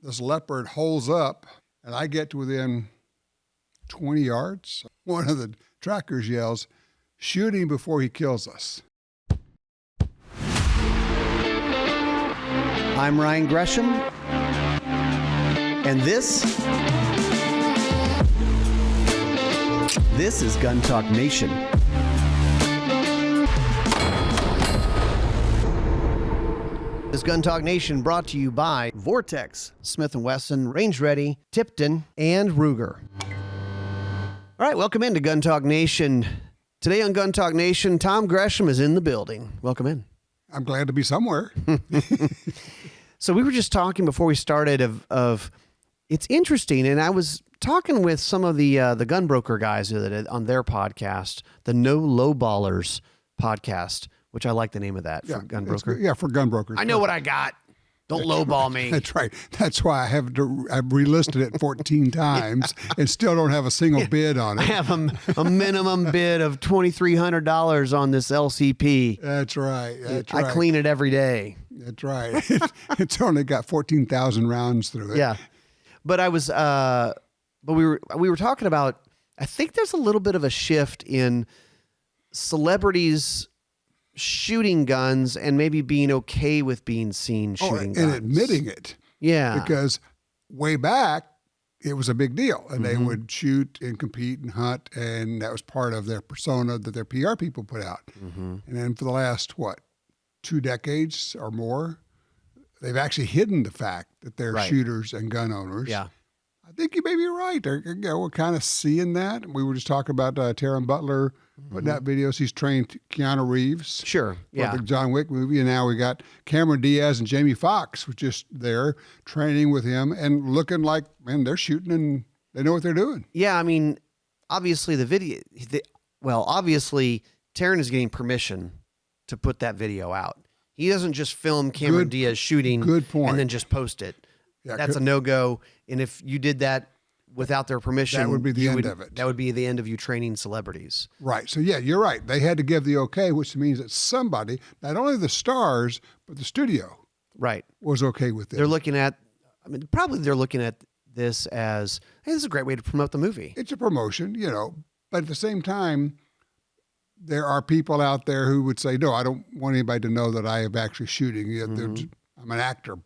this leopard holes up, and I get to within 20 yards. One of the trackers yells, "Shoot him before he kills us." I'm Ryan Gresham, and this is Gun Talk Nation. This Gun Talk Nation brought to you by Vortex, Smith & Wesson, Range Ready, Tipton, and Ruger. All right, welcome into Gun Talk Nation. Today on Gun Talk Nation, Tom Gresham is in the building. Welcome in. I'm glad to be somewhere. So we were just talking before we started of it's interesting, and I was talking with some of the gun broker guys on their podcast, the No Lowballers podcast, which I like the name of that for gun broker. Yeah, for gun brokers. I know what I got. Don't lowball me. That's right. That's why I've relisted it 14 times and still don't have a single bid on it. I have a minimum bid of $2,300 on this LCP. That's right. That's right. I clean it every day. That's right. It's only got 14,000 rounds through it. Yeah. But we were talking about, I think there's a little bit of a shift in celebrities shooting guns and maybe being okay with being seen shooting guns. And admitting it. Yeah. Because way back, it was a big deal. And they would shoot and compete and hunt, and that was part of their persona that their PR people put out. And then for the last, 2 decades or more, they've actually hidden the fact that they're shooters and gun owners. Yeah. I think you may be right. We're kind of seeing that. We were just talking about Taron Butler putting out videos. He's trained Keanu Reeves. Sure. For the John Wick movie. And now we got Cameron Diaz and Jamie Foxx was just there training with him and looking like, man, they're shooting and they know what they're doing. Yeah. I mean, obviously obviously Taron is getting permission to put that video out. He doesn't just film Cameron Diaz shooting and then just post it. Yeah, that's a no-go. And if you did that without their permission, that would be the end of it. That would be the end of you training celebrities. Right. So, yeah, you're right. They had to give the okay, which means that somebody, not only the stars, but the studio was okay with it. They're looking at, they're looking at this as, hey, this is a great way to promote the movie. It's a promotion, but at the same time, there are people out there who would say, no, I don't want anybody to know that I am actually shooting. I'm an actor,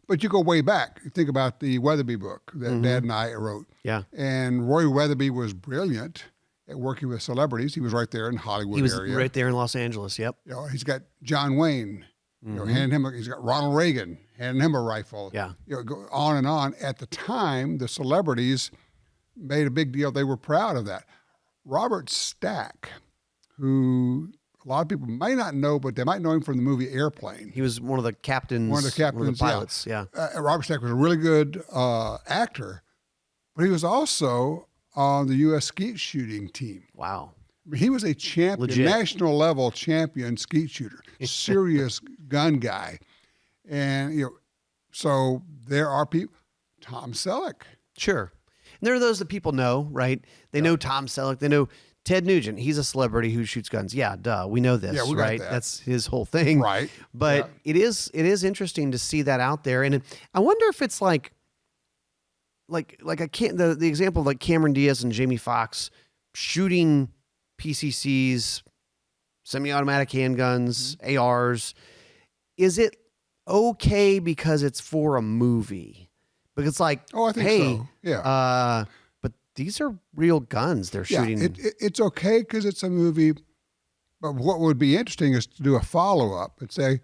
But you go way back. You think about the Weatherby book that Dad and I wrote. Yeah. And Roy Weatherby was brilliant at working with celebrities. He was right there in Hollywood area. He was right there in Los Angeles, yep. He's got John Wayne, handing him, he's got Ronald Reagan, handing him a rifle. Yeah. Go on and on. At the time, the celebrities made a big deal. They were proud of that. Robert Stack, who a lot of people may not know, but they might know him from the movie Airplane. He was one of the captains. One of the pilots, yeah. Robert Stack was a really good actor, but he was also on the U.S. skeet shooting team. Wow. He was a champion, national level champion skeet shooter, serious gun guy. And, so there are people, Tom Selleck. Sure. And there are those that people know, right? They know Tom Selleck. They know Ted Nugent. He's a celebrity who shoots guns. Yeah, duh. We know this, right? That's his whole thing. Right. But it is interesting to see that out there. And I wonder if it's like I can't, the example of like Cameron Diaz and Jamie Foxx shooting PCCs, semi-automatic handguns, ARs. Is it okay because it's for a movie? Because it's like, I think so. Yeah. But these are real guns they're shooting. It's okay because it's a movie. But what would be interesting is to do a follow-up and say,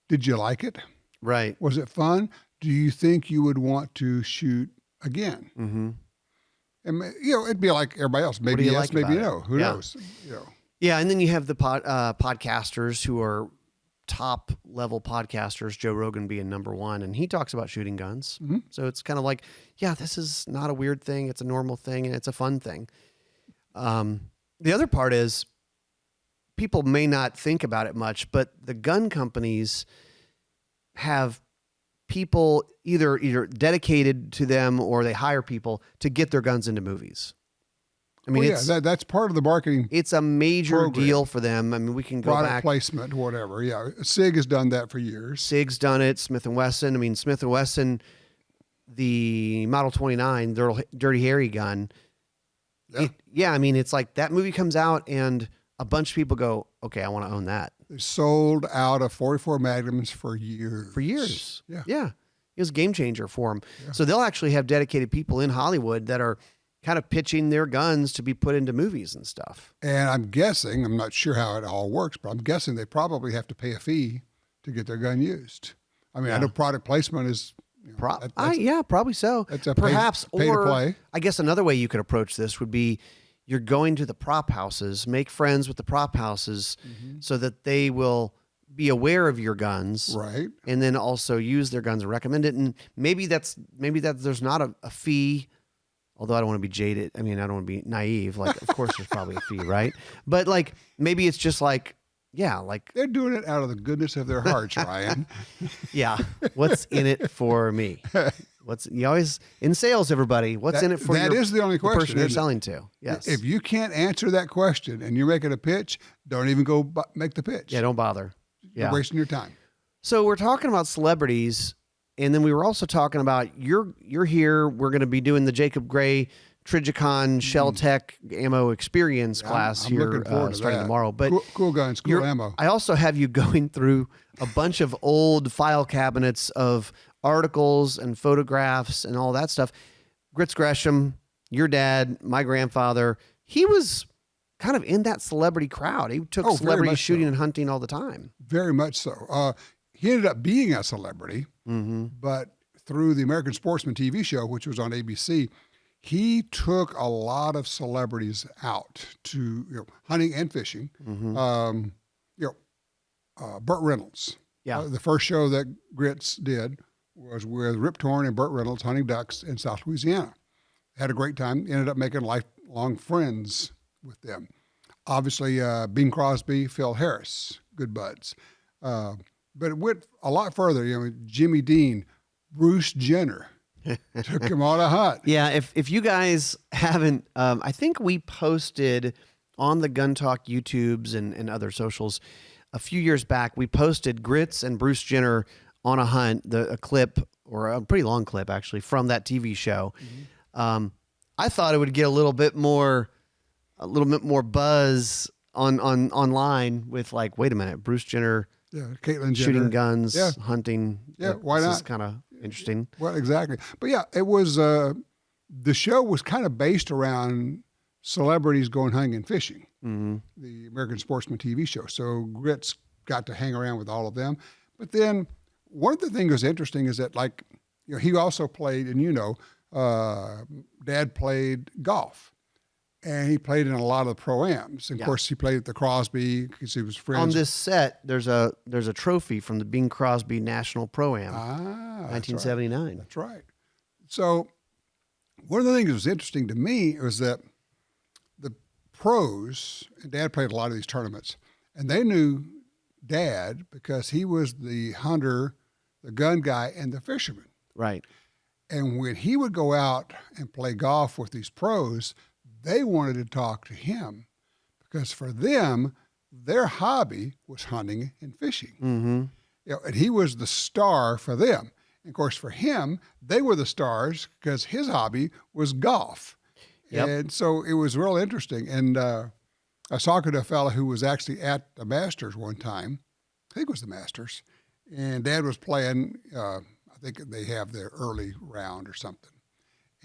did you like it? Right. Was it fun? Do you think you would want to shoot again? And, it'd be like everybody else. Maybe yes, maybe no. Who knows? Yeah, and then you have the podcasters who are top level podcasters, Joe Rogan being number one, and he talks about shooting guns. So it's kind of like, this is not a weird thing. It's a normal thing, and it's a fun thing. The other part is people may not think about it much, but the gun companies have people either dedicated to them or they hire people to get their guns into movies. I mean, that's part of the marketing. It's a major deal for them. I mean, we can go product back. Placement, whatever. Yeah, SIG has done that for years. SIG's done it. Smith & Wesson. I mean, Smith & Wesson the Model 29, Dirty Harry gun. Yeah. I mean, it's like that movie comes out and a bunch of people go, okay, I want to own that. They sold out of 44 Magnums for years. Yeah. It was a game changer for them. Yeah. So they'll actually have dedicated people in Hollywood that are kind of pitching their guns to be put into movies and stuff. And I'm guessing, I'm not sure how it all works, but I'm guessing they probably have to pay a fee to get their gun used. I mean, I know product placement is, probably so. That's a perhaps pay to or play. I guess another way you could approach this would be you're going to the prop houses, make friends with the prop houses so that they will be aware of your guns, right? And then also use their guns and recommend it. And maybe that there's not a fee. Although I don't want to be jaded. I mean, I don't want to be naive. Like, of course, there's probably a fee, right? But like, maybe it's just like, like they're doing it out of the goodness of their hearts, Ryan. Yeah. What's in it for me? You always in sales, everybody? What's in it for? That is the only question. The person you're selling to. Yes. If you can't answer that question and you're making a pitch, don't even go make the pitch. Yeah. Don't bother. You're wasting your time. So we're talking about celebrities. And then we were also talking about you're here. We're going to be doing the Jacob Gray Trijicon Shell Tech Ammo Experience class I'm here looking forward to starting that. tomorrow. But cool guns, cool ammo. I also have you going through a bunch of old file cabinets of articles and photographs and all that stuff. Gresham, your dad, my grandfather, he was kind of in that celebrity crowd. He took celebrity shooting and hunting all the time. Very much so. He ended up being a celebrity, but through the American Sportsman TV show, which was on ABC, he took a lot of celebrities out to hunting and fishing. Burt Reynolds. Yeah. The first show that Grits did was with Rip Torn and Burt Reynolds hunting ducks in South Louisiana. Had a great time. Ended up making lifelong friends with them. Obviously, Bing Crosby, Phil Harris, good buds. But it went a lot further. Jimmy Dean, Bruce Jenner took him on a hunt. Yeah, if you guys haven't, I think we posted on the Gun Talk YouTubes and other socials a few years back. We posted Grits and Bruce Jenner on a hunt, a clip, or a pretty long clip actually, from that TV show. I thought it would get a little bit more buzz online with like, wait a minute, Bruce Jenner. Yeah, Caitlyn Jenner. Shooting guns, hunting. Yeah, why not? This is kind of interesting. Well, exactly. But yeah, it was, the show was kind of based around celebrities going hunting and fishing, the American Sportsman TV show. So Grits got to hang around with all of them. But then one of the things that was interesting is that, like, he also played, and Dad played golf. And he played in a lot of the pro-ams. And of course, he played at the Crosby because he was friends. On this set, there's a trophy from the Bing Crosby National Pro-Am, 1979. That's right. So one of the things that was interesting to me was that the pros, and Dad played a lot of these tournaments, and they knew Dad because he was the hunter, the gun guy, and the fisherman. Right. And when he would go out and play golf with these pros, they wanted to talk to him because for them, their hobby was hunting and fishing. And he was the star for them. And of course, for him, they were the stars because his hobby was golf. Yep. And so it was real interesting. And I was talking to a fellow who was actually at the Masters one time. I think it was the Masters. And Dad was playing, I think they have their early round or something.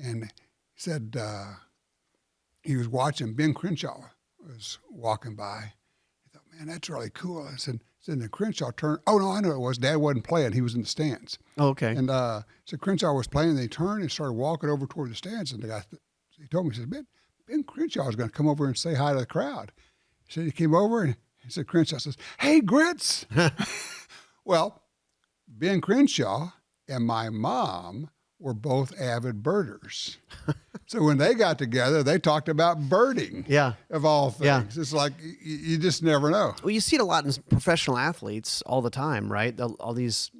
And he said, he was watching Ben Crenshaw was walking by. He thought, man, that's really cool. I said, then Crenshaw turned. Oh, no, I know it was. Dad wasn't playing. He was in the stands. Oh, okay. And so Crenshaw was playing. And they turned and started walking over toward the stands. And the guy, he told me, he said, Ben Crenshaw is going to come over and say hi to the crowd. He said he came over and he said, Crenshaw says, hey, Grits. Well, Ben Crenshaw and my mom were both avid birders. So when they got together, they talked about birding. Yeah. Of all things. Yeah. It's like you just never know. Well, you see it a lot in professional athletes all the time, right? All these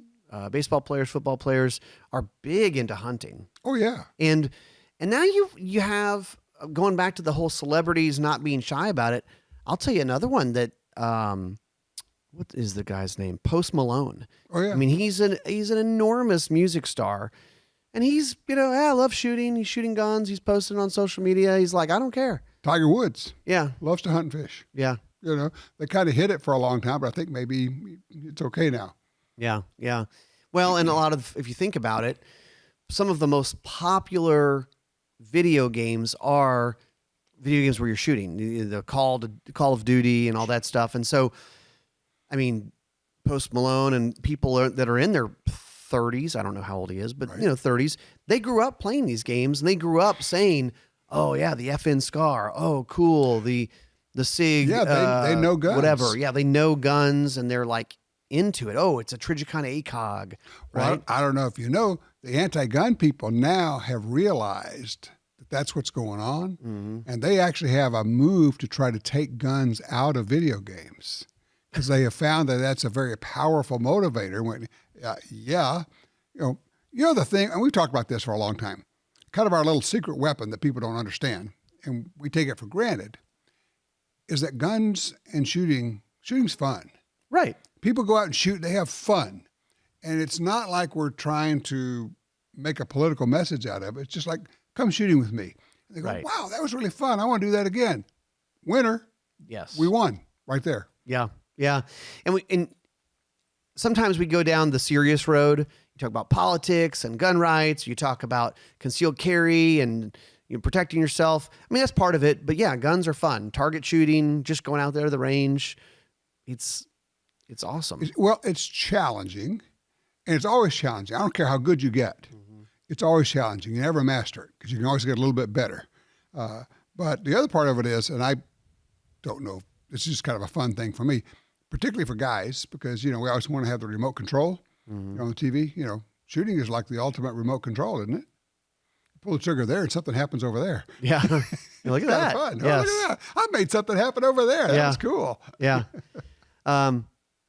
baseball players, football players are big into hunting. Oh, yeah. And now you have, going back to the whole celebrities not being shy about it, I'll tell you another one that, what is the guy's name? Post Malone. Oh, yeah. I mean, he's an enormous music star. And he's, I love shooting. He's shooting guns. He's posting on social media. He's like, I don't care. Tiger Woods. Yeah. Loves to hunt and fish. Yeah. They kind of hid it for a long time, but I think maybe it's okay now. Yeah. Yeah. Well, and if you think about it, some of the most popular video games are video games where you're shooting, the Call of Duty and all that stuff. And so, I mean, Post Malone and people that are in their 30s, I don't know how old he is, but right. 30s, they grew up playing these games and they grew up saying, oh yeah, the FN Scar. Oh, cool. The SIG. Yeah, they know guns. Whatever. Yeah, they know guns and they're like into it. Oh, it's a Trijicana ACOG, right? Well, I don't know if you know, the anti-gun people now have realized that that's what's going on. Mm-hmm. And they actually have a move to try to take guns out of video games because they have found that that's a very powerful motivator. When, the thing, and we've talked about this for a long time, kind of our little secret weapon that people don't understand, and we take it for granted, is that guns and shooting's fun. Right. People go out and shoot, they have fun. And it's not like we're trying to make a political message out of it. It's just like, come shooting with me. And they go, wow, that was really fun. I want to do that again. Winner. Yes. We won right there. Yeah. Yeah. And sometimes we go down the serious road. You talk about politics and gun rights. You talk about concealed carry and protecting yourself. I mean, that's part of it. But yeah, guns are fun. Target shooting, just going out there to the range. It's awesome. It's challenging. And it's always challenging. I don't care how good you get. Mm-hmm. It's always challenging. You never master it because you can always get a little bit better. But the other part of it is, and I don't know, it's just kind of a fun thing for me, particularly for guys, because, we always want to have the remote control on the TV. Shooting is like the ultimate remote control, isn't it? You pull the trigger there and something happens over there. Yeah. Look at that. Fun. Yes. Oh, look at that. I made something happen over there. That was cool. Yeah.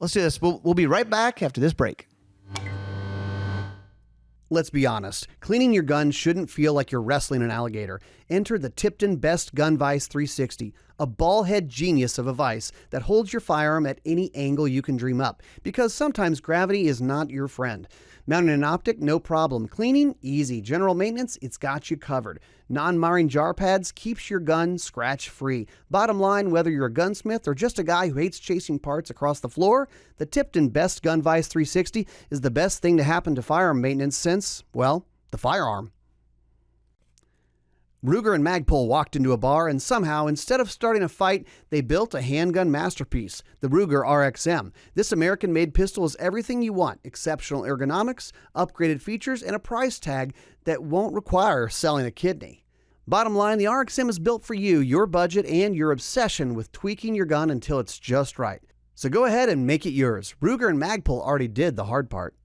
Let's do this. We'll be right back after this break. Let's be honest, cleaning your gun shouldn't feel like you're wrestling an alligator. Enter the Tipton Best Gun Vise 360, a ball head genius of a vise that holds your firearm at any angle you can dream up, because sometimes gravity is not your friend. Mounting an optic, no problem. Cleaning, easy. General maintenance, it's got you covered. Non-marring jar pads keeps your gun scratch-free. Bottom line, whether you're a gunsmith or just a guy who hates chasing parts across the floor, the Tipton Best Gun Vise 360 is the best thing to happen to firearm maintenance since, well, the firearm. Ruger and Magpul walked into a bar and somehow, instead of starting a fight, they built a handgun masterpiece, the Ruger RXM. This American-made pistol is everything you want: exceptional ergonomics, upgraded features, and a price tag that won't require selling a kidney. Bottom line, the RXM is built for you, your budget, and your obsession with tweaking your gun until it's just right. So go ahead and make it yours. Ruger and Magpul already did the hard part.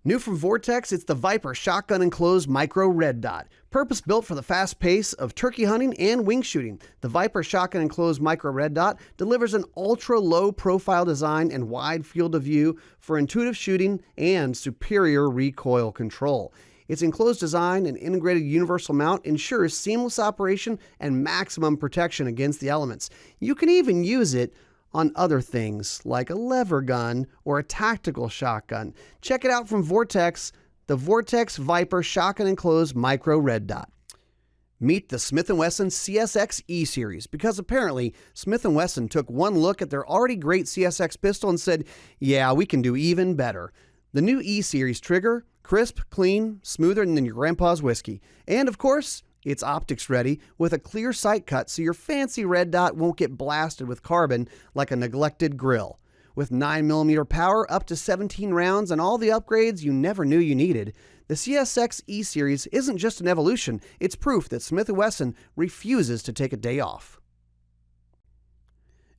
New from Vortex, it's the Viper Shotgun Enclosed Micro Red Dot. Purpose-built for the fast pace of turkey hunting and wing shooting, the Viper Shotgun Enclosed Micro Red Dot delivers an ultra-low profile design and wide field of view for intuitive shooting and superior recoil control. Its enclosed design and integrated universal mount ensures seamless operation and maximum protection against the elements. You can even use it on other things like a lever gun or a tactical shotgun. Check it out from Vortex, the Vortex Viper Shotgun Enclosed Micro Red Dot. Meet the Smith & Wesson CSX E-Series, because apparently Smith & Wesson took one look at their already great CSX pistol and said, yeah, we can do even better. The new E-Series trigger, crisp, clean, smoother than your grandpa's whiskey. And of course, it's optics ready with a clear sight cut so your fancy red dot won't get blasted with carbon like a neglected grill. With 9mm power, up to 17 rounds, and all the upgrades you never knew you needed, the CSX E-Series isn't just an evolution, it's proof that Smith & Wesson refuses to take a day off.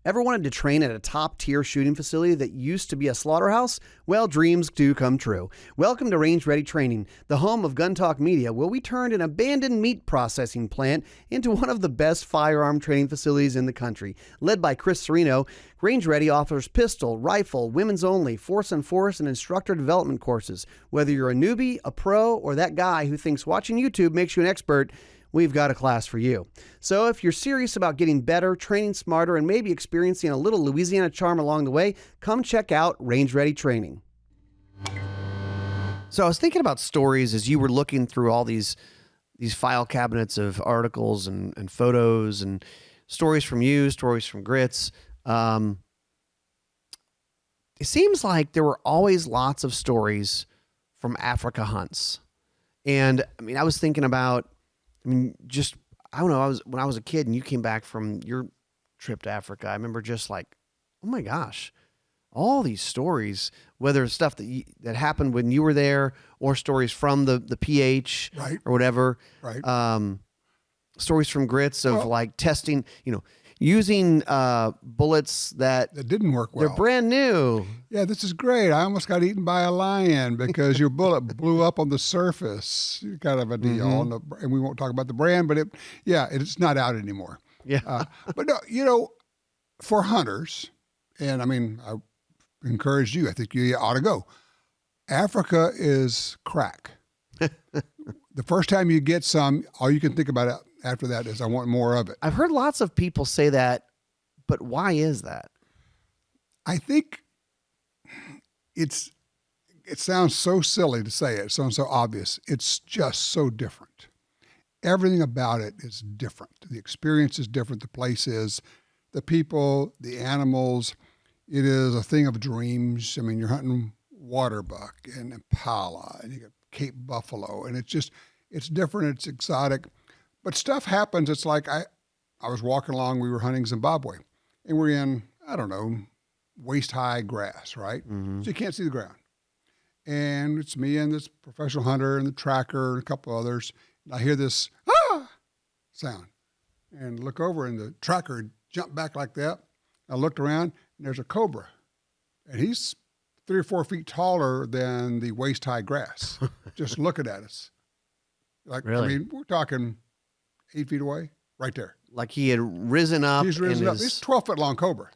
Ever wanted to train at a top-tier shooting facility that used to be a slaughterhouse? Well, dreams do come true. Welcome to Range Ready Training, the home of Gun Talk Media, where we turned an abandoned meat processing plant into one of the best firearm training facilities in the country. Led by Chris Serino, Range Ready offers pistol, rifle, women's only, force on force, and instructor development courses. Whether you're a newbie, a pro, or that guy who thinks watching YouTube makes you an expert, we've got a class for you. So if you're serious about getting better, training smarter, and maybe experiencing a little Louisiana charm along the way, come check out Range Ready Training. So I was thinking about stories as you were looking through all these file cabinets of articles and photos and stories from you, stories from Grits. It seems like there were always lots of stories from Africa hunts. And I mean, I was thinking about, just, I don't know, when I was a kid and you came back from your trip to Africa, I remember just like, oh my gosh, all these stories, whether it's stuff that happened when you were there or stories from the PH Right. or whatever. Right. Stories from Grits of like testing, using bullets that didn't work well. They're brand new. Yeah, this is great. I almost got eaten by a lion because your bullet blew up on the surface. Kind of a deal. And we won't talk about the brand, but it's not out anymore. Yeah. But no, for hunters, and I mean, I encourage you, I think you ought to go. Africa is crack. The first time you get some, all you can think about after that is, I want more of it. I've heard lots of people say that, but why is that? I think it sounds so silly to say it. It sounds so obvious. It's just so different. Everything about it is different. The experience is different. The place is, the people, the animals. It is a thing of dreams. I mean, you're hunting waterbuck and impala, and you get Cape buffalo, and it's different. It's exotic, but stuff happens. It's like I was walking along. We were hunting Zimbabwe, and we're in, I don't know, waist high grass, right? So you can't see the ground. And it's me and this professional hunter and the tracker and a couple others. And I hear this sound, and look over, and the tracker jumped back like that. I looked around, and there's a cobra, and he's 3 or 4 feet taller than the waist high grass, just looking at us. Like, really? I mean, we're talking 8 feet away, right there. Like he had risen up. He's risen up. He's 12-foot long cobra.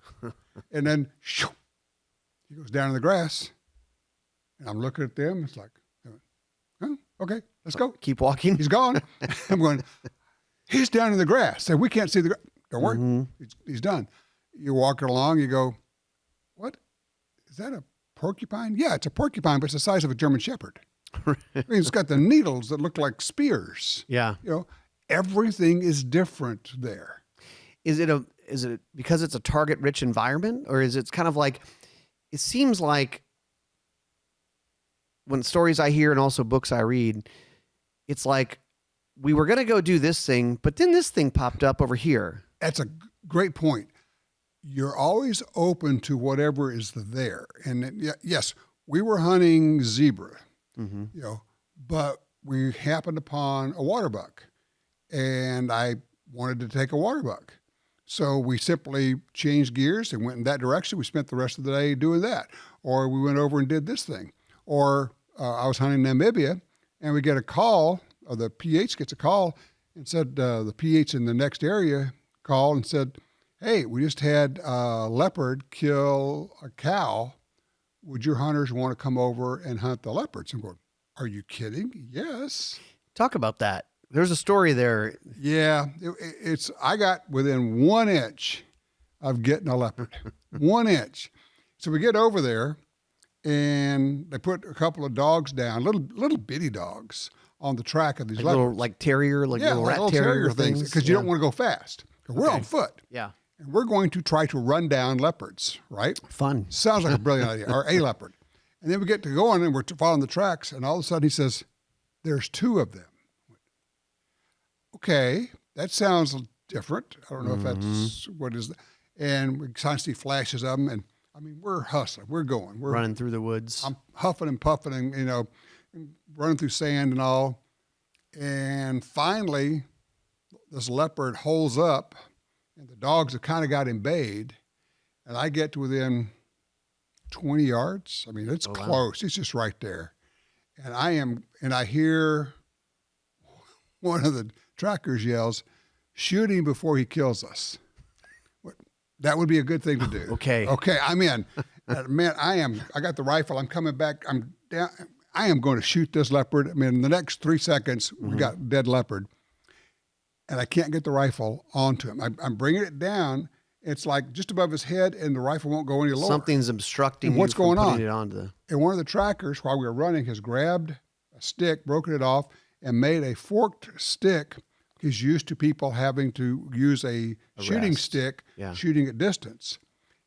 And then he goes down in the grass, and I'm looking at them. It's like, oh, okay, let's go. Keep walking. He's gone. I'm going, he's down in the grass. And we can't see the grass. Don't worry. He's done. You're walking along. You go, what? Is that a porcupine? Yeah, it's a porcupine, but it's the size of a German Shepherd. I mean, it's got the needles that look like spears. Yeah. Everything is different there. Is it because it's a target rich environment, or is it kind of like, it seems like when stories I hear and also books I read, it's like, we were going to go do this thing, but then this thing popped up over here. That's a great point. You're always open to whatever is there. And yes, we were hunting zebra, but we happened upon a waterbuck, and I wanted to take a waterbuck. So we simply changed gears and went in that direction. We spent the rest of the day doing that. Or we went over and did this thing. Or I was hunting Namibia, and we get a call, or the PH gets a call and said, the PH in the next area called and said, hey, we just had a leopard kill a cow. Would your hunters want to come over and hunt the leopards? I'm going, are you kidding? Yes. Talk about that. There's a story there. Yeah. I got within 1 inch of getting a leopard. 1 inch. So we get over there, and they put a couple of dogs down, little bitty dogs, on the track of these leopards. Little like terrier, little rat terrier things. Because you don't want to go fast. We're on foot. Yeah. And we're going to try to run down leopards, right? Fun. Sounds like a brilliant idea, or a leopard. And then we get to going, and we're following the tracks, and all of a sudden he says, there's 2 of them. Okay, that sounds different. I don't know if that's what is. And we constantly see flashes of them, and I mean, we're hustling. We're going. We're running through the woods. I'm huffing and puffing and, running through sand and all. And finally, this leopard holes up, and the dogs have kind of got him bayed, and I get to within 20 yards. I mean, it's close. Wow. It's just right there. And I hear one of the trackers yells, shoot him before he kills us. That would be a good thing to do. Okay, I'm in. Man, I got the rifle. I'm coming back. I'm down. I am going to shoot this leopard. I mean, in the next 3 seconds, we got dead leopard. And I can't get the rifle onto him. I'm bringing it down. It's like just above his head, and the rifle won't go any lower. Something's obstructing. And what's going on? It onto the... And one of the trackers, while we were running, has grabbed a stick, broken it off, and made a forked stick. He's used to people having to use a shooting stick, shooting at distance.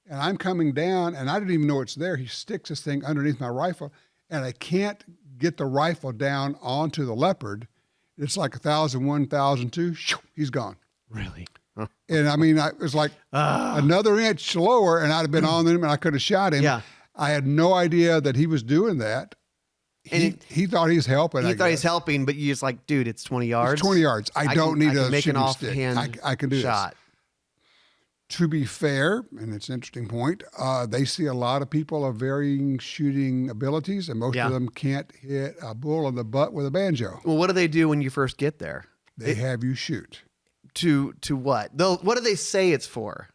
And I'm coming down, and I didn't even know it's there. He sticks this thing underneath my rifle, and I can't get the rifle down onto the leopard. It's like 1,001, 1,002. He's gone. Really? And I mean, it was like another inch lower, and I'd have been on him, and I could have shot him. Yeah. I had no idea that he was doing that. He thought he was helping. He thought he was helping, but you just like, dude, it's 20 yards. It's 20 yards. I don't need a make an shooting stick. offhand I can do shot. This. To be fair, and it's an interesting point, they see a lot of people of varying shooting abilities, and most of them can't hit a bull in the butt with a banjo. Well, what do they do when you first get there? They have you shoot. To what? What do they say it's for?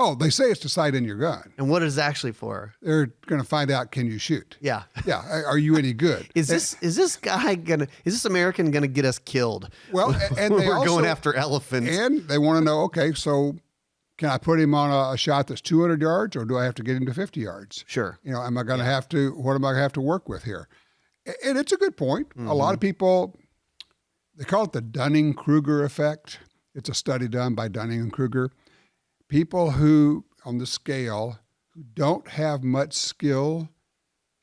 Oh, they say it's to sight in your gun. And what is it actually for? They're going to find out, can you shoot? Yeah. Yeah. Are you any good? Is this American gonna get us killed? Well, and they we're also, going after elephants. And they want to know, okay, so can I put him on a shot that's 200 yards, or do I have to get him to 50 yards? Sure. You know, am I going to have to, what am I going to have to work with here? And it's a good point. A lot of people, they call it the Dunning-Kruger effect. It's a study done by Dunning and Kruger. People who, on the scale, who don't have much skill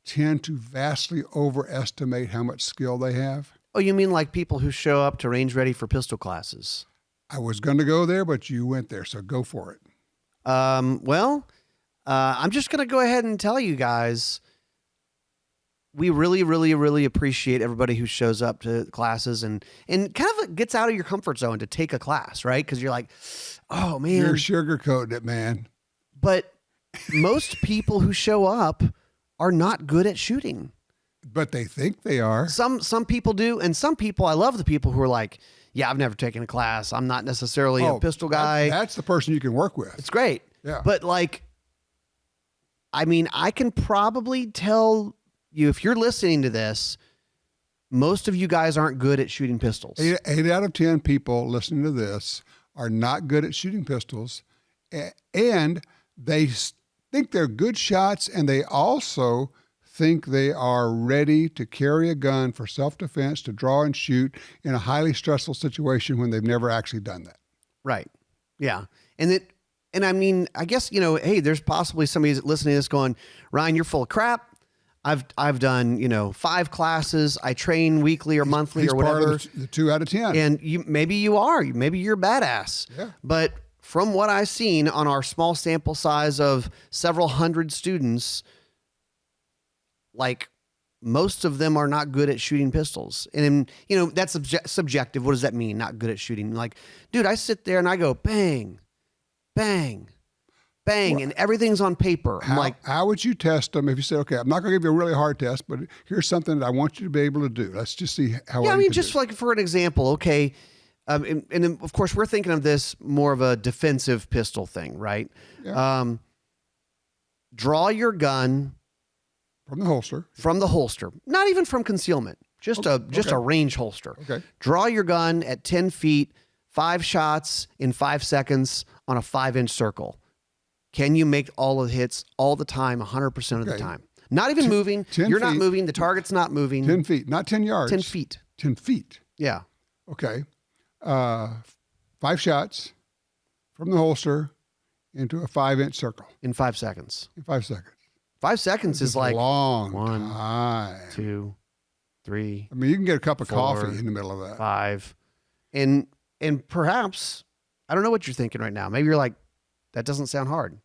tend to vastly overestimate how much skill they have. Oh, you mean like people who show up to range ready for pistol classes? I was going to go there, but you went there, so go for it. I'm just going to go ahead and tell you guys, we really, really, really appreciate everybody who shows up to classes and kind of gets out of your comfort zone to take a class, right? Because you're like, oh, man. You're sugarcoating it, man. But most people who show up are not good at shooting. But they think they are. Some people do, and some people, I love the people who are like, yeah, I've never taken a class. I'm not necessarily a pistol guy. That's the person you can work with. It's great. Yeah. But like, I mean, I can probably tell you, if you're listening to this, most of you guys aren't good at shooting pistols. 8 out of 10 people listening to this are not good at shooting pistols, and they think they're good shots, and they also think they are ready to carry a gun for self-defense, to draw and shoot in a highly stressful situation when they've never actually done that. Right. Yeah. And I mean, I guess, you know, hey, there's possibly somebody listening to this going, Ryan, you're full of crap. I've done, 5 classes. I train weekly or monthly or whatever. Part of the 2 out of 10. And maybe you're a badass. Yeah. But from what I've seen on our small sample size of several hundred students, like most of them are not good at shooting pistols. And, that's subjective. What does that mean? Not good at shooting. Like, dude, I sit there and I go bang, bang, bang, and everything's on paper. I'm like, how would you test them if you said, okay, I'm not going to give you a really hard test, but here's something that I want you to be able to do. Let's just see how well you can do. Like for an example, okay. And then of course we're thinking of this more of a defensive pistol thing, right? Yeah. Draw your gun from the holster, not even from concealment, just a range holster. Okay. Draw your gun at 10 feet, 5 shots in 5 seconds on a 5-inch circle. Can you make all of the hits all the time, 100% of the time? Not even moving. You're not moving. The target's not moving. 10 feet, not 10 yards. 10 feet. 10 feet. Yeah. Okay. 5 shots from the holster into a 5-inch circle. In 5 seconds. 5 seconds is like long 1, time. 2, 3. I mean, you can get a cup of 4, coffee in the middle of that. 5. And perhaps, I don't know what you're thinking right now. Maybe you're like, that doesn't sound hard.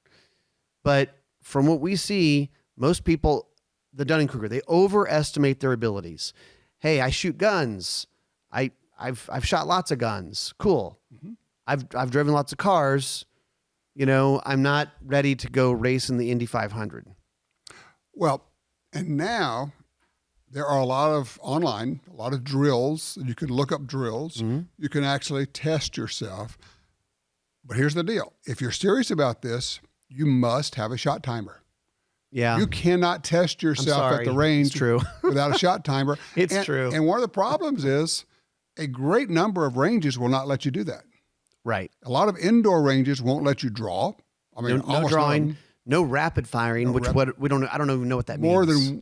But from what we see, most people, the Dunning-Kruger, they overestimate their abilities. Hey, I shoot guns. I've shot lots of guns. Cool. Mm-hmm. I've driven lots of cars. I'm not ready to go race in the Indy 500. Well, and now there are a lot of drills. You can look up drills. Mm-hmm. You can actually test yourself. But here's the deal. If you're serious about this, you must have a shot timer. Yeah. You cannot test yourself at the range without a shot timer. It's true. And one of the problems is a great number of ranges will not let you do that. Right. A lot of indoor ranges won't let you draw. I mean, no drawing, No rapid firing, I don't even know what that means.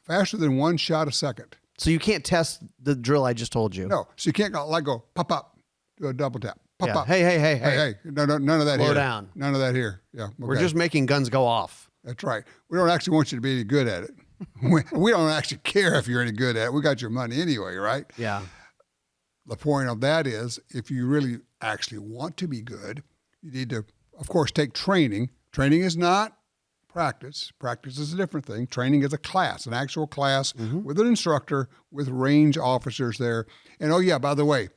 Faster than one shot a second. So you can't test the drill I just told you. No, so you can't go pop up, do a double tap, pop up. Hey. No, none of that Slow here. down. None of that here. Yeah, okay. We're just making guns go off. That's right. We don't actually want you to be any good at it. we don't actually care if you're any good at it. We got your money anyway, right? Yeah. The point of that is, if you really actually want to be good, you need to, of course, take training. Training is not practice. Practice is a different thing. Training is a class, an actual class with an instructor, with range officers there. And oh yeah, by the way,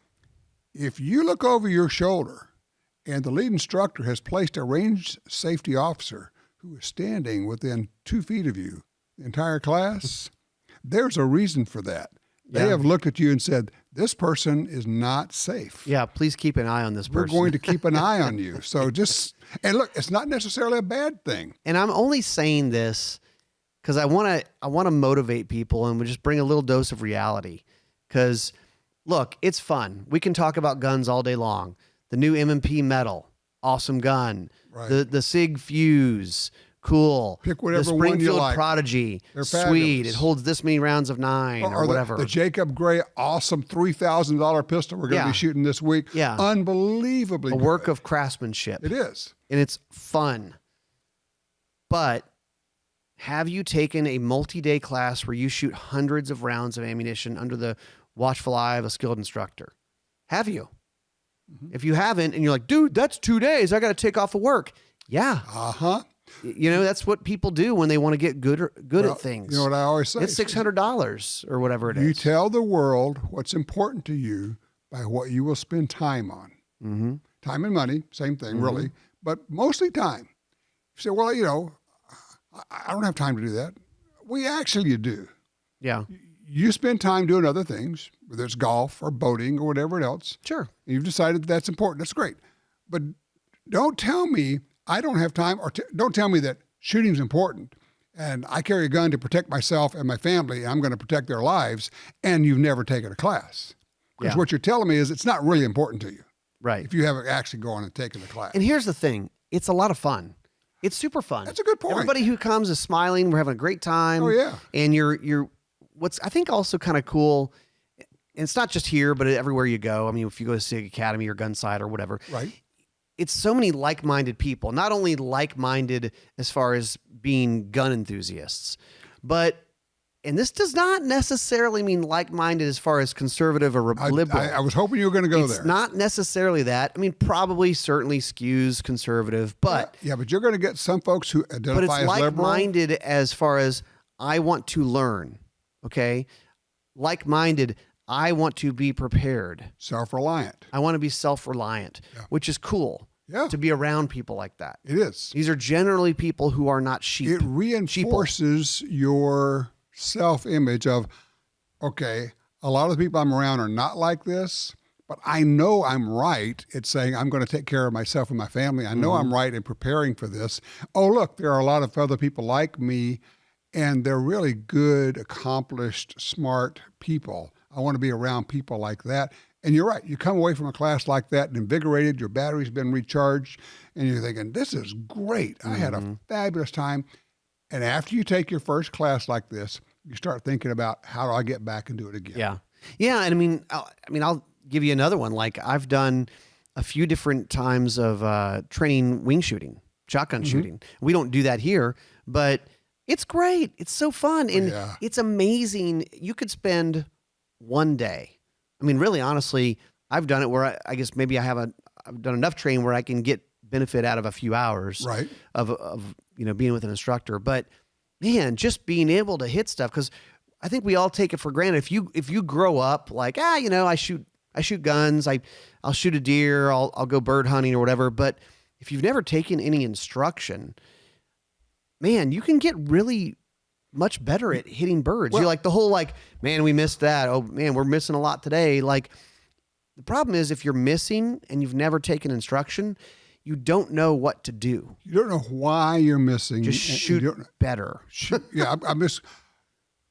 if you look over your shoulder and the lead instructor has placed a range safety officer who is standing within 2 feet of you the entire class, there's a reason for that. They have looked at you and said, this person is not safe. Yeah, please keep an eye on this person. We're going to keep an eye on you. So and look, it's not necessarily a bad thing. And I'm only saying this because I want to motivate people and we just bring a little dose of reality. Because look, it's fun. We can talk about guns all day long. The new M&P metal, awesome gun. Right. The SIG Fuse, cool. Pick whatever the one you Springfield like. Prodigy, They're sweet. fabulous. It holds this many rounds of 9 or whatever. The Jacob Gray, awesome $3,000 pistol we're going to be shooting this week. Yeah. Unbelievably a good. work of craftsmanship. It is. And it's fun. But have you taken a multi-day class where you shoot hundreds of rounds of ammunition under the watchful eye of a skilled instructor? Have you? If you haven't, and you're like, dude, that's 2 days. I got to take off of work. Yeah. You know, that's what people do when they want to get good at things. You know what I always say? It's $600 or whatever it is. You tell the world what's important to you by what you will spend time on. Time and money, same thing, really, but mostly time. You say, well, you know, I don't have time to do that. We actually do. Yeah. You spend time doing other things, whether it's golf or boating or whatever else. Sure. And you've decided that's important. That's great. But don't tell me I don't have time, or don't tell me that shooting's important and I carry a gun to protect myself and my family and I'm going to protect their lives, and you've never taken a class. Because what you're telling me is it's not really important to you. Right. If you haven't actually gone and taken the class. And here's the thing. It's a lot of fun. It's super fun. That's a good point. Everybody who comes is smiling. We're having a great time. Oh, yeah. And you're what's I think also kind of cool, and it's not just here, but everywhere you go. I mean, if you go to SIG Academy or Gunsight or whatever. Right. It's so many like-minded people, not only like-minded as far as being gun enthusiasts, but, and this does not necessarily mean like-minded as far as conservative or liberal. I was hoping you were going to go there. It's not necessarily that. I mean, probably certainly skews conservative, but. Yeah, but you're going to get some folks who identify but it's as liberal. like-minded as far as I want to learn, okay? Like-minded, I want to be prepared. Self-reliant. I want to be self-reliant, which is cool. Yeah. To be around people like that. It is. These are generally people who are not sheep. It reinforces your self-image of, okay, a lot of the people I'm around are not like this, but I know I'm right at saying I'm going to take care of myself and my family. I know I'm right in preparing for this. Oh, look, there are a lot of other people like me, and they're really good, accomplished, smart people. I want to be around people like that. And you're right. You come away from a class like that and invigorated, your battery's been recharged, and you're thinking, this is great. I had a fabulous time. And after you take your first class like this, you start thinking about, how do I get back and do it again? Yeah. Yeah. And I mean, I'll give you another one. Like, I've done a few different times of training wing shooting, shotgun shooting. We don't do that here, but it's great. It's so fun. And it's amazing. You could spend one day. I mean, really, honestly, I've done it where I guess maybe I've done enough training where I can get benefit out of a few hours of you know, being with an instructor. But man, just being able to hit stuff, because I think we all take it for granted. If you grow up like, you know, I shoot guns, I'll shoot a deer, I'll go bird hunting or whatever. But if you've never taken any instruction, man, you can get really much better at hitting birds. You're like the whole like, man, we missed that. Oh man, we're missing a lot today. Like, the problem is if you're missing and you've never taken instruction, you don't know what to do. You don't know why you're missing. Just shoot better. I miss.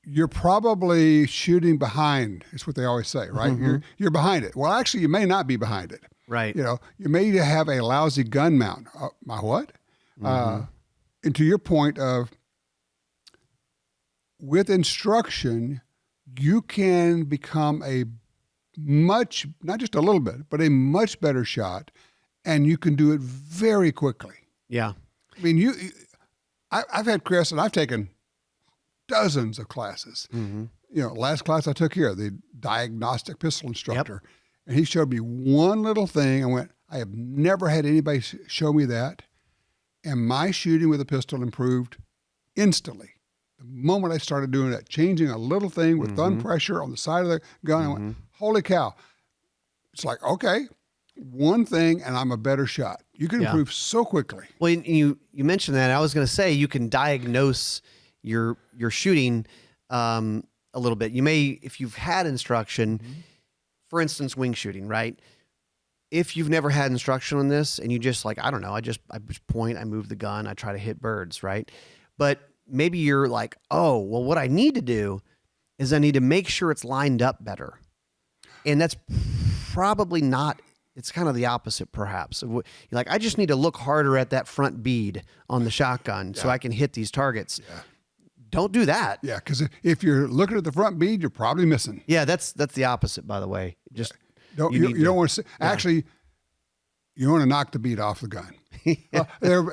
You're probably shooting behind. It's what they always say, right? You're behind it. Well, actually, you may not be behind it. Right. You know, you may have a lousy gun mount. My what? and to your point of with instruction, you can become a much, not just a little bit, but a much better shot, and you can do it very quickly. Yeah. I mean, I've had Chris, and I've taken dozens of classes. Mm-hmm. You know, last class I took here, the diagnostic pistol instructor, and he showed me one little thing. I went, I have never had anybody show me that, and my shooting with a pistol improved instantly. The moment I started doing that, changing a little thing with thumb pressure on the side of the gun, I went, holy cow. It's like, okay, one thing and I'm a better shot. You can improve so quickly. Well, you mentioned that. I was going to say you can diagnose your shooting a little bit. You may, if you've had instruction, for instance, wing shooting, right? If you've never had instruction on this and you just like, I don't know, I just point, I move the gun, I try to hit birds, right? But maybe you're like, oh, well, what I need to do is I need to make sure it's lined up better. And that's probably not, it's kind of the opposite perhaps. You're like, I just need to look harder at that front bead on the shotgun so I can hit these targets. Yeah. Don't do that. Yeah, because if you're looking at the front bead, you're probably missing. Yeah, that's the opposite, by the way. Just you don't want to actually. You want to knock the bead off the gun.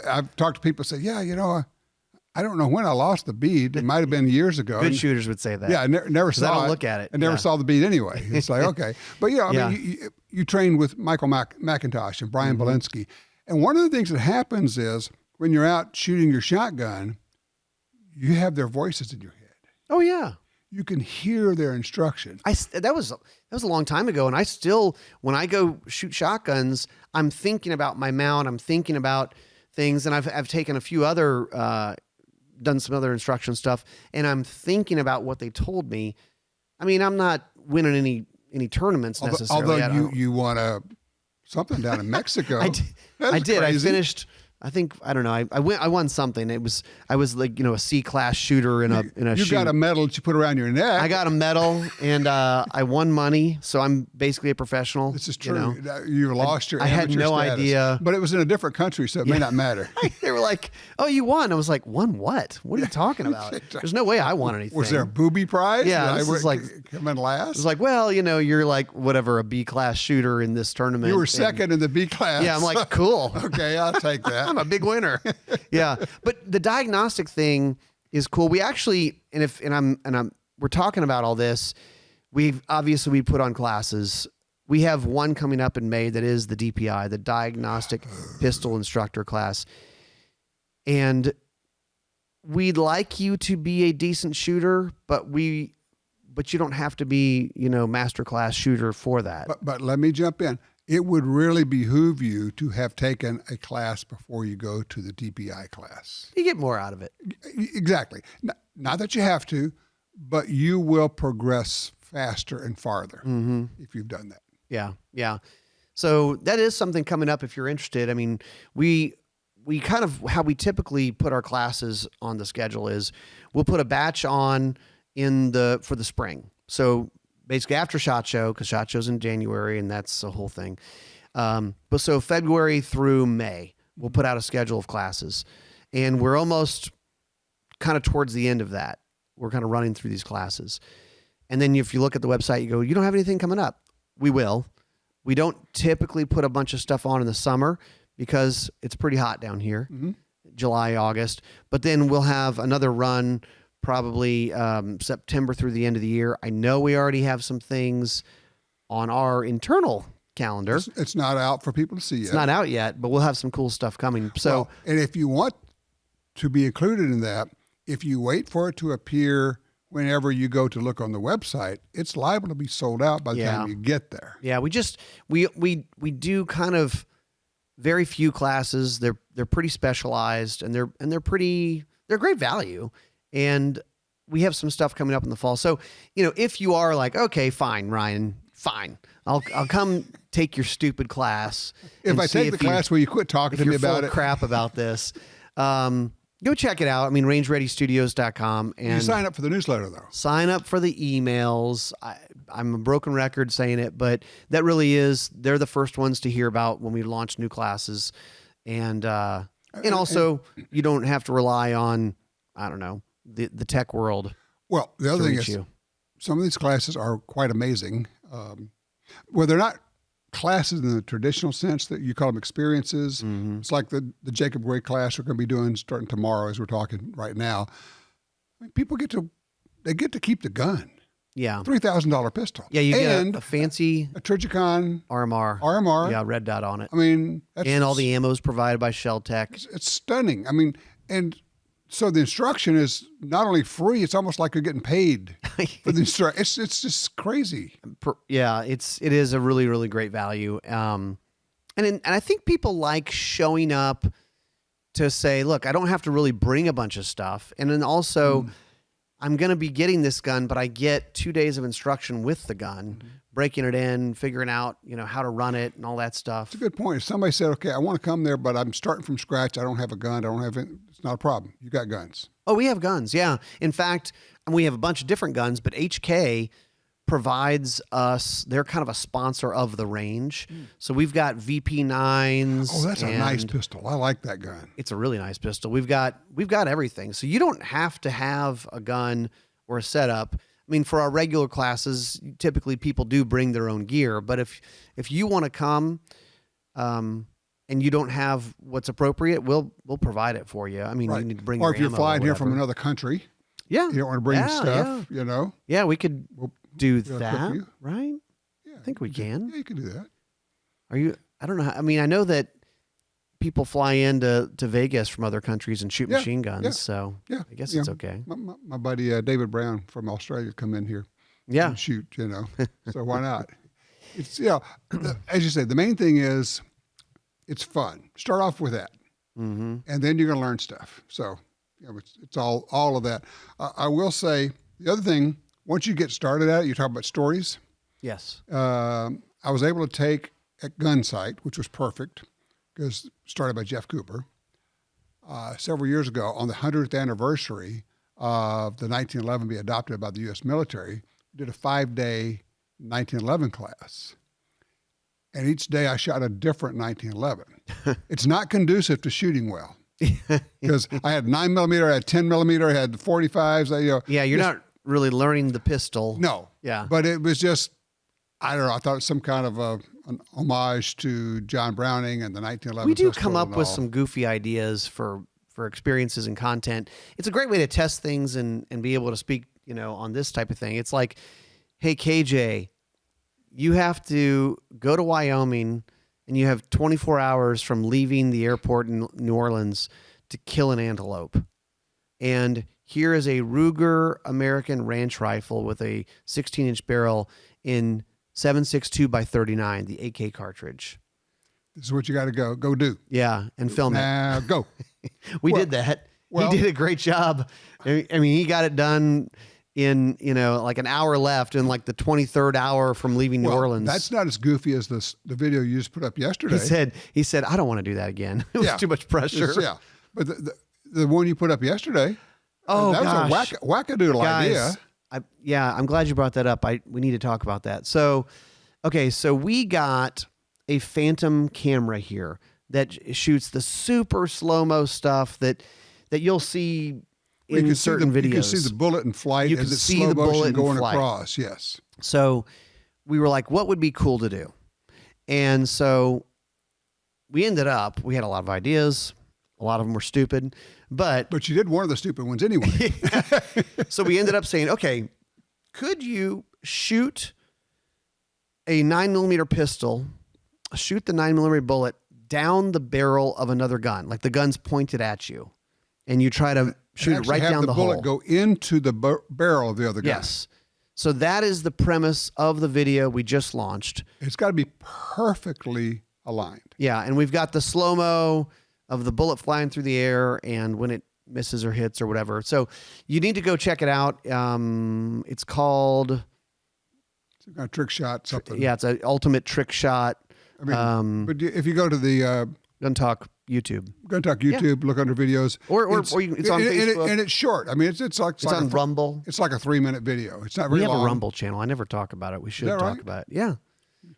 I've talked to people who say, yeah, you know, I don't know when I lost the bead. It might have been years ago. Good shooters would say that. Yeah, I never saw it. I don't look at it. I never saw the bead anyway. It's like, okay. But, you know, I mean, you train with Michael McIntosh and Brian Belinsky. And one of the things that happens is when you're out shooting your shotgun, you have their voices in your head. Oh, yeah. You can hear their instruction. That was a long time ago. And I still, when I go shoot shotguns, I'm thinking about my mount. I'm thinking about things. And I've taken a few other, done some other instruction stuff, and I'm thinking about what they told me. I mean, I'm not winning any tournaments necessarily. Although you won something down in Mexico. I did. Crazy. I finished. I think, I don't know. I won something. I was like, you know, a C-class shooter in a You shoot. got a medal that you put around your neck. I got a medal and I won money. So I'm basically a professional. This is true. You know? You lost your I had no status, idea. but it was in a different country, so it may not matter. They were like, oh, you won. I was like, won what? What are you talking about? There's no way I won anything. Was there a booby prize? Yeah. Did This was like, come in last? It was like, well, you know, you're like whatever, a B-class shooter in this tournament. You were second in the B class. Yeah. I'm like, cool. Okay, I'll take that. I'm a big winner. Yeah. But the diagnostic thing is cool. We actually, we're talking about all this. We put on classes. We have one coming up in May that is the DPI, the Diagnostic Pistol Instructor class. And we'd like you to be a decent shooter, but you don't have to be, you know, master class shooter for that. But let me jump in. It would really behoove you to have taken a class before you go to the DPI class. You get more out of it. Exactly. Not that you have to, but you will progress faster and farther if you've done that. Yeah. Yeah. So that is something coming up if you're interested. I mean, we kind of, how we typically put our classes on the schedule is we'll put a batch on for the spring. So basically after SHOT Show, because SHOT Show's in January and that's the whole thing. But so February through May, we'll put out a schedule of classes, and we're almost kind of towards the end of that. We're kind of running through these classes. And then if you look at the website, you go, you don't have anything coming up. We will. We don't typically put a bunch of stuff on in the summer because it's pretty hot down here, July, August. But then we'll have another run probably September through the end of the year. I know we already have some things on our internal calendar. It's not out for people to see yet. It's not out yet, but we'll have some cool stuff coming. So, well, and if you want to be included in that, if you wait for it to appear whenever you go to look on the website, it's liable to be sold out by the time you get there. Yeah, we do kind of very few classes. They're pretty specialized, and they're great value. And we have some stuff coming up in the fall. So, you know, if you are like, okay, fine, Ryan, fine, I'll come take your stupid class. If I take the class, will you quit talking to me about it? Crap about this. Go check it out. I mean, rangereadystudios.com. And you sign up for the newsletter, though. Sign up for the emails. I'm a broken record saying it, but that really is, they're the first ones to hear about when we launch new classes. And And also, you don't have to rely on, I don't know, the tech world. Well, the other thing is, you. some of these classes are quite amazing. Well, they're not classes in the traditional sense that you call them experiences. It's like the Jacob Gray class we're going to be doing starting tomorrow as we're talking right now. I mean, people get to keep the gun. Yeah. $3,000 pistol. Yeah, you get a fancy a Trijicon RMR. Yeah, red dot on it. I mean, and all the ammo is provided by Shell Tech. It's stunning. I mean, and so the instruction is not only free, it's almost like you're getting paid for the instruction. It's just crazy. Yeah, it is a really, really great value. And I think people like showing up to say, look, I don't have to really bring a bunch of stuff. And then also, I'm going to be getting this gun, but I get 2 days of instruction with the gun, breaking it in, figuring out, how to run it and all that stuff. It's a good point. If somebody said, okay, I want to come there, but I'm starting from scratch. I don't have a gun. It's not a problem. You got guns. Oh, we have guns. Yeah. In fact, we have a bunch of different guns, but HK provides us, they're kind of a sponsor of the range. So we've got VP9s. Oh, that's a nice pistol. I like that gun. It's a really nice pistol. We've got everything. So you don't have to have a gun or a setup. I mean, for our regular classes, typically people do bring their own gear, but if you want to come and you don't have what's appropriate, we'll provide it for you. I mean, you need to bring or your if you're ammo flying or here from whatever. another country. Yeah. You don't want to bring stuff, Yeah, we could do that, you. right? Yeah, I think we can. Yeah, you can do that. I don't know. I mean, I know that people fly into Vegas from other countries and shoot machine guns, so I guess it's okay. My buddy David Brown from Australia come in here and shoot, so why not? It's, as you say, the main thing is it's fun. Start off with that, and then you're going to learn stuff. So it's all of that. I will say the other thing, once you get started at it, you talk about stories. Yes. I was able to take at Gunsight, which was perfect, because started by Jeff Cooper, several years ago on the 100th anniversary of the 1911 being adopted by the U.S. military, did a 5-day 1911 class. And each day I shot a different 1911. It's not conducive to shooting well. Because I had 9mm, I had 10mm, I had 45s. You're not really learning the pistol. No. Yeah. But it was just, I don't know, I thought it was some kind of an homage to John Browning and the 1911 We do pistol come up and with all. some goofy ideas for experiences and content. It's a great way to test things and be able to speak, on this type of thing. It's like, hey, KJ, you have to go to Wyoming and you have 24 hours from leaving the airport in New Orleans to kill an antelope. And here is a Ruger American ranch rifle with a 16-inch barrel in 7.62 by 39, the AK cartridge. This is what you got to go do. Yeah, and film it. Now go. We did that. He did a great job. I mean, he got it done in, like an hour left in like the 23rd hour from leaving New Orleans. That's not as goofy as the video you just put up yesterday. He said, I don't want to do that again. It was too much pressure. But the one you put up yesterday, that was a wackadoodle idea. I'm glad you brought that up. We need to talk about that. So we got a Phantom camera here that shoots the super slow-mo stuff that you'll see in certain videos. You can see the bullet in flight as it's slow motion going across. Yes. So we were like, what would be cool to do? And so we had a lot of ideas. A lot of them were stupid, but you did one of the stupid ones anyway. So we ended up saying, okay, could you shoot a 9mm pistol, shoot the 9mm bullet down the barrel of another gun, like the gun's pointed at you, and you try to shoot it right down the hole. Bullet go into the barrel of the other gun. Yes. So that is the premise of the video we just launched. It's got to be perfectly aligned. Yeah, and we've got the slow-mo of the bullet flying through the air and when it misses or hits or whatever. So you need to go check it out. It's called... Some kind of trick shot, something. Yeah, it's an ultimate trick shot. I mean, but if you go to the... Gun Talk YouTube. Look under videos. Or it's on Facebook. And it's short. I mean, it's like on Rumble. It's like a 3-minute video. It's not very long. We have a Rumble channel. I never talk about it. We should talk right? about it. Yeah.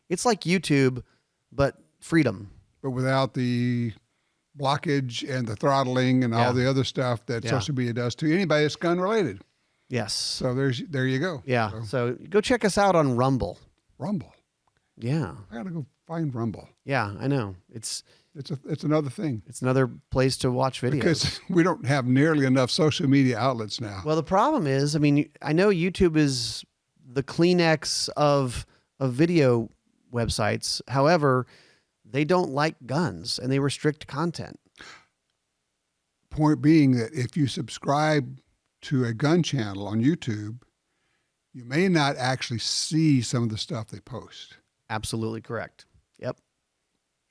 It's like YouTube, but freedom. But without the blockage and the throttling and all the other stuff that social media does to anybody that's gun related. Yes. So there you go. Yeah. So go check us out on Rumble. Rumble. Yeah. I got to go find Rumble. Yeah, I know. It's another thing. It's another place to watch videos. Because we don't have nearly enough social media outlets now. Well, the problem is, I mean, I know YouTube is the Kleenex of video websites. However, they don't like guns and they restrict content. Point being that if you subscribe to a gun channel on YouTube, you may not actually see some of the stuff they post. Absolutely correct. Yep.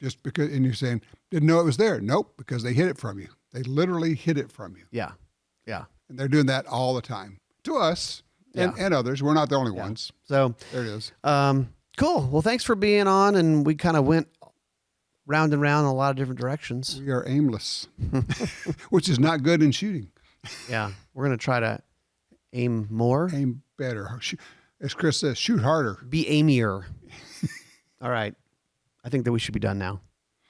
Just because, and you're saying, didn't know it was there. Nope, because they hid it from you. They literally hid it from you. Yeah. Yeah. And they're doing that all the time to us and others. We're not the only ones. So there it is. Cool. Well, thanks for being on. And we kind of went round and round in a lot of different directions. We are aimless, which is not good in shooting. Yeah. We're going to try to aim more. Aim better. As Chris says, shoot harder. Be aimier. All right. I think that we should be done now.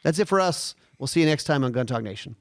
That's it for us. We'll see you next time on Gun Talk Nation.